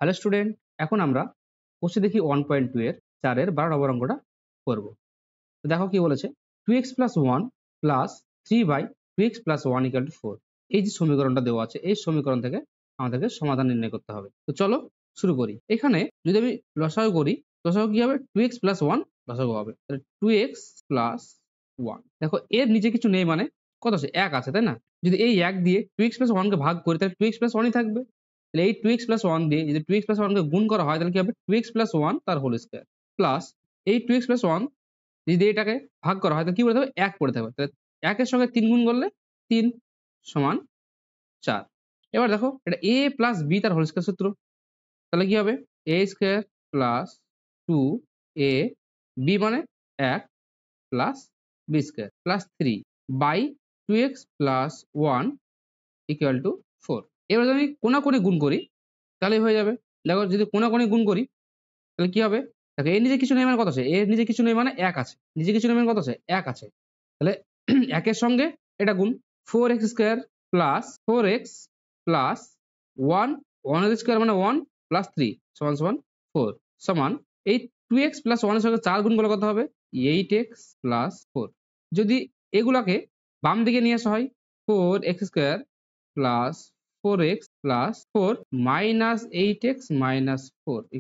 Hello student, এখন আমরা কোষে দেখি 1.2 এর 4 এর 12 নম্বর অঙ্কটা করব। তো দেখো কি বলেছে, 2x + 1 + 3/2x + 1 = 4। এই যে সমীকরণটা দেওয়া আছে, এই সমীকরণ থেকে আমাদেরকে সমাধান নির্ণয় করতে হবে। তো চলো শুরু করি। এখানে যদি আমি লসাগু করি, লসাগু কি হবে? 2x + 1 লসাগু হবে। তাহলে 2x + 1, দেখো এর নিচে কিছু নেই মানে কত আছে? 1 আছে, তাই না? যদি এই 1 দিয়ে 2x + 1 কে ভাগ করি তাহলে 2x + 1 ই থাকবে। তাহলে এই 2x + 1 দিয়ে যদি 2x + 1 কে গুণ করা হয় তাহলে কি হবে? 2x + 1 তার হোল স্কয়ার প্লাস এই 2x + 1 যদি এটাকে ভাগ করা হয় তাহলে কি পড়ে থাকবে? 1 পড়ে থাকবে। তাহলে 1 এর সঙ্গে 3 গুণ করলে 3 = 4। এবার দেখো এটা a + b তার হোল স্কয়ার সূত্র। তাহলে কি হবে? a² + 2ab মানে 1 + b² + 3/2x + 1 = 4। এবার যদি আমি কোণাকুণি গুণ করি তাহলেই হয়ে যাবে। দেখো যদি কোণাকুণি গুণ করি তাহলে কি হবে? দেখো এর নিচে কিছু নেই মানে কত আছে? এর নিচে কিছু নেই মানে 1 আছে। নিচে কিছু নেই মানে কত আছে? 1 আছে। তাহলে 1 এর সঙ্গে এটা গুণ 4x² + 4x + 1, 1 এর স্কয়ার মানে 1 + 3 = 4 সমান এই 2x + 1 এর সঙ্গে 4 গুণ করলে কত হবে? 8x + 4। যদি এগুলাকে বাম দিকে নিয়ে আসা হয় 4x² + 4x + 4 - 8x - 4 =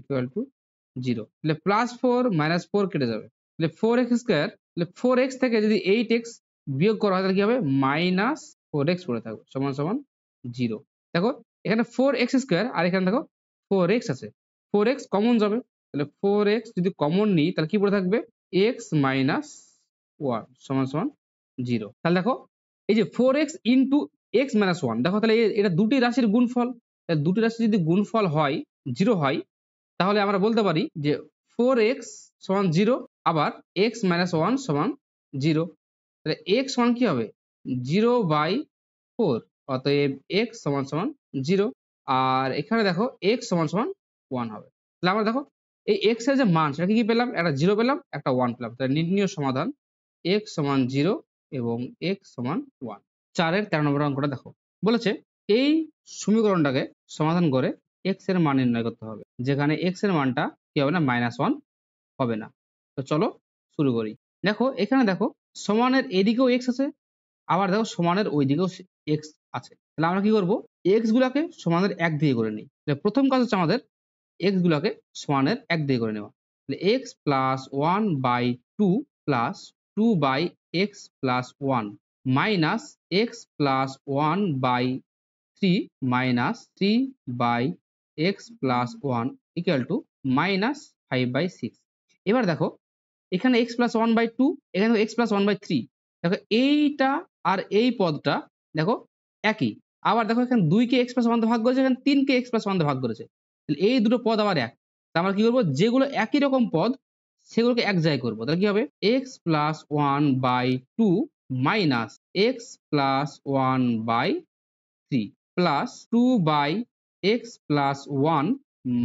0। তাহলে +4 - 4 কেটে যাবে। তাহলে 4x², তাহলে 4x থেকে যদি 8x বিয়োগ করা হয় তাহলে কি হবে? -4x পড়ে থাকবে সমান 0। দেখো এখানে 4x² আর এখানে দেখো 4x আছে। 4x কমন যাবে। তাহলে 4x যদি কমন নিই তাহলে কি পড়ে থাকবে? x - 1 সমান 0। তাহলে দেখো এই যে 4x x - 1, দেখো তাহলে এটা দুটি রাশির গুণফল। দুটি রাশির যদি গুণফল হয় 0 হয় তাহলে আমরা বলতে পারি যে 4x = 0, আবার x - 1 = 0। তাহলে x সমান কি হবে? 0/4, অতএব x = 0। আর এখানে দেখো x = 1 হবে। তাহলে আমরা দেখো এই x এর যে মান সেটা কি পেলাম? একটা 0 পেলাম, একটা 1 পেলাম। তাহলে নির্ণীয় সমাধান x = 0 এবং x = 1। 4 এর 13 নম্বর অঙ্কটা দেখো। বলেছে এই সমীকরণটাকে সমাধান করে x এর মান নির্ণয় করতে হবে। যেখানে x এর মানটা কি হবে না? -1 হবে না। তো চলো শুরু করি। দেখো এখানে দেখো সমানের এদিকেও x আছে, আবার দেখো সমানের ওইদিকেও x আছে। তাহলে আমরা কি করব? x গুলাকে সমানের 1 দিয়ে করে নিই। তাহলে প্রথম কাজ হচ্ছে আমাদের x গুলাকে সমানের 1 দিয়ে করে নেওয়া। তাহলে x + 1/2 + 2/x + 1 minus x + 1/3 minus 3/x + 1 = -5/6। এবার দেখো এখানে x + 1/2, এখানে x + 1/3। দেখো এইটা আর এই পদটা দেখো একই। আবার দেখো এখানে 2 কে x + 1 দিয়ে ভাগ করেছে, এখানে 3 কে x + 1 দিয়ে ভাগ করেছে। তাহলে এই দুটো পদ আবার এক। তা আমরা কি করব? যেগুলো একই রকম পদ সেগুলোকে এক জায়গায় করব। তাহলে কি হবে? x + 1/2 minus x + 1/3 plus 2/x + 1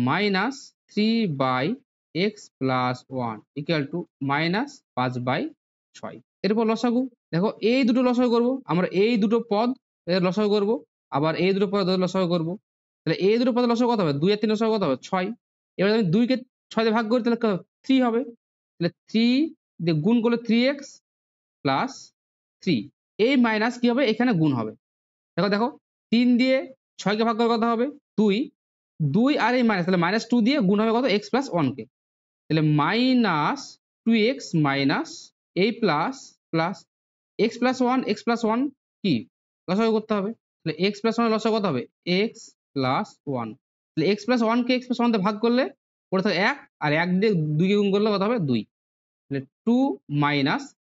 minus 3/x + 1 -5/6। এরপর লসাগু। দেখো এই দুটো লসাগু করব। আমরা এই দুটো পদ এর লসাগু করব। আবার এই দুটো পদের লসাগু করব। তাহলে এই দুটো পদের লসাগু কত হবে? 2 আর 3 লসাগু কত হবে? 6। এবার আমি 2 কে 6 দিয়ে ভাগ করি তাহলে কত হবে? 3 হবে। তাহলে 3 দিয়ে গুণ করলে 3x + 3। এই মাইনাস কি হবে? এখানে গুণ হবে। দেখো 3 দিয়ে 6 কে ভাগ করলে কত হবে? 2। 2 আর এই মাইনাস, তাহলে -2 দিয়ে গুণ হবে কত? x + 1 কে। তাহলে -2x মাইনাস এই প্লাস x + 1, x + 1 কি? লসাগু করতে হবে। তাহলে x + 1 এর লসাগু কত হবে? x + 1। তাহলে x + 1 কে x + 1 দিয়ে ভাগ করলে পড়ে থাকে 1, আর 1 দিয়ে 2 কে গুণ করলে কত হবে? 2। তাহলে 2 -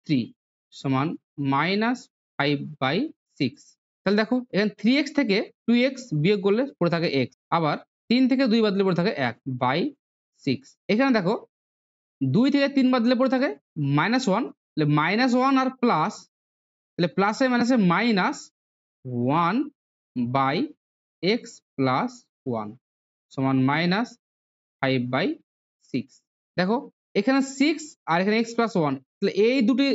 3 সমান -5/6। তাহলে দেখো এখানে 3x থেকে 2x বিয়োগ করলে পড়ে থাকে x। আবার 3 থেকে 2 বাদ দিলে পড়ে থাকে 1/6। এখানে দেখো 2 থেকে 3 বাদ দিলে পড়ে থাকে -1। তাহলে -1 আর প্লাস, তাহলে প্লাসে মাইনাসে মাইনাস 1/x + 1 সমান -5/6। দেখো এখানে 6 আর এখানে x + 1, তাহলে এই দুটি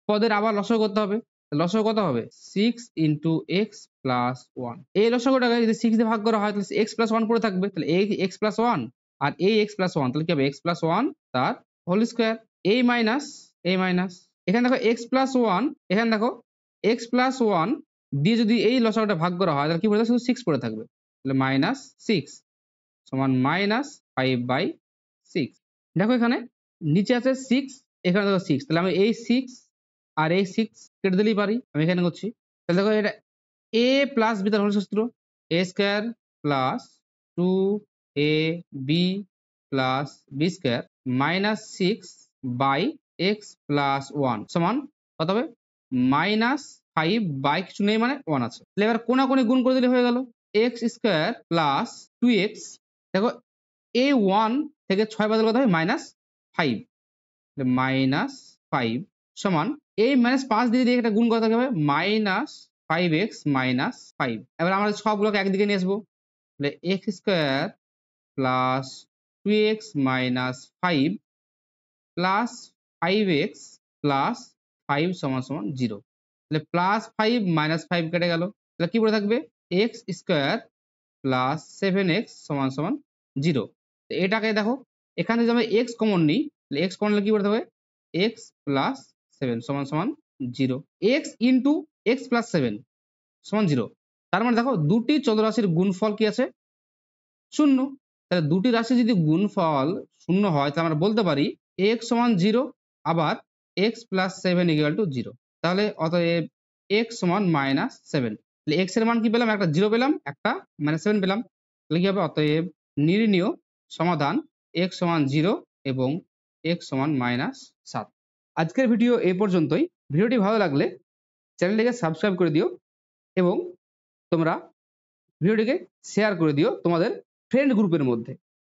পদের আবার লসাগু করতে হবে। লসাগু কত হবে 6 ইন্টু এক্স প্লাস ওয়ান। এই লসাগুটাকে যদি 6 দিয়ে ভাগ করা হয় তাহলে এক্স প্লাস ওয়ান পড়ে থাকবে, তাহলে এই এক্স প্লাস ওয়ান আর এই এক্স প্লাস ওয়ান, তাহলে কি হবে এক্স প্লাস ওয়ান তার হোল স্কোয়ার। এই মাইনাস এই মাইনাস, এখানে দেখো এক্স প্লাস ওয়ান, এখানে দেখো এক্স প্লাস ওয়ান দিয়ে যদি এই লসাগুটা ভাগ করা হয় তাহলে কি পড়ে থাকবে, শুধু সিক্স পড়ে থাকবে, তাহলে মাইনাস সিক্স সমান মাইনাস ফাইভ বাই সিক্স। দেখো এখানে নিচে আছে সিক্স, এখানে দেখো সিক্স, তাহলে আমি এই সিক্স আর এই সিক্স কেটে দিলেই পারি, আমি এখানে করছি। তাহলে দেখো এটা এ প্লাস বি তার হোল সূত্র, a square plus two a b plus b square minus six by x plus one সমান কত হবে মাইনাস ফাইভ বাই কিছু নেই মানে ওয়ান আছে। তাহলে এবার কোনাকুনি গুণ করে দিলে হয়ে গেল x square plus two x, দেখো এ ওয়ান থেকে ছয় বাদ দিলে কত হবে মাইনাস ফাইভ, মাইনাস ফাইভ সমান এই মাইনাস পাঁচ দিয়ে দিয়ে একটা গুণ করা হবে minus five x minus five. এবার আমরা সবগুলোকে একদিকে নিয়ে আসবো, তাহলে x square plus two x minus five plus five x plus five সমান সমান জিরো। তাহলে প্লাস ফাইভ মাইনাস ফাইভ কেটে গেল, তাহলে কি পড়ে থাকবে x square plus seven x সমান সমান জিরো। এটাকে দেখো এখানে যদি আমরা এক্স কমন নিই তাহলে এক্স কমন নিলে কি করতে হবে এক্স প্লাস সেভেন সমান সমান zero, x into x plus seven সমান জিরো। তার মানে দেখো দুটি চলরাশির গুণফল কি আছে শূন্য, তাহলে দুটি রাশি যদি গুণফল শূন্য হয় তাহলে আমরা বলতে পারি এক্স সমান জিরো, আবার x plus seven equal to zero. তাহলে অতএব এক্স সমান মাইনাস সেভেন, তাহলে এক্স এর মান কি পেলাম একটা জিরো পেলাম একটা মাইনাস সেভেন পেলাম, তাহলে কি হবে অতএব নির্ণীয় সমাধান এক্স সমান জিরো এবং এক্স সমান মাইনাস সাত। আজকের ভিডিও এই পর্যন্তই। ভিডিওটি ভালো লাগলে চ্যানেলটিকে সাবস্ক্রাইব করে দিও এবং তোমরা ভিডিওটিকে শেয়ার করে দিও তোমাদের ফ্রেন্ড গ্রুপের মধ্যে,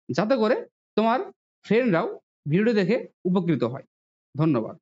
যাতে করে তোমার ফ্রেন্ডরাও ভিডিও দেখে উপকৃত হয়। ধন্যবাদ।